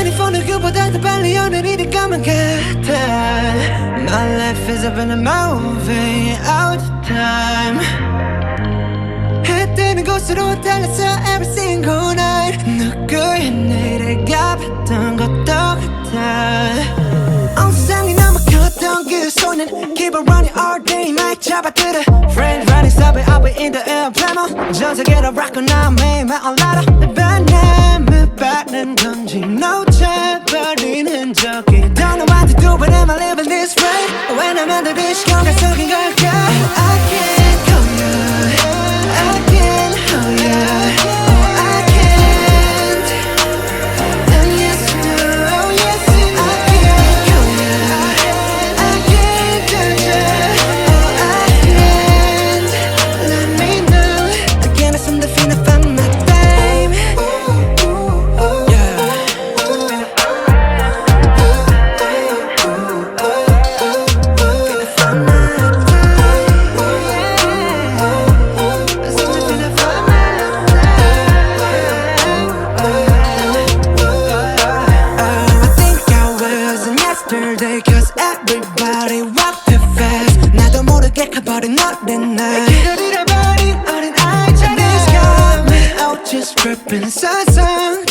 휴대폰을 그보다 더 빨리 오는 일이 것만 같아. My life is up in a movie all the time. 해 뜨는 곳으로 달렸어 every single night. 누구의 내일가 봤던 것도 같아. 온 세상이 너무 컸던 그 소리는 Keep on running all day night 잡아들어 Friends running stop it I'll be in the air plano 전 세계로 rock now 매일만 올라라 내 바람을 받는 건지 놓쳐버린 적이 Don't know what to do but am I living this way When I'm under this 시간가 속인 걸까 I can't go you I can't hold you Cause everybody walk too fast 나도 모르게 가버린 어린 날 길을 잃어버린 어린 아이처럼 This got me out just tripping 세상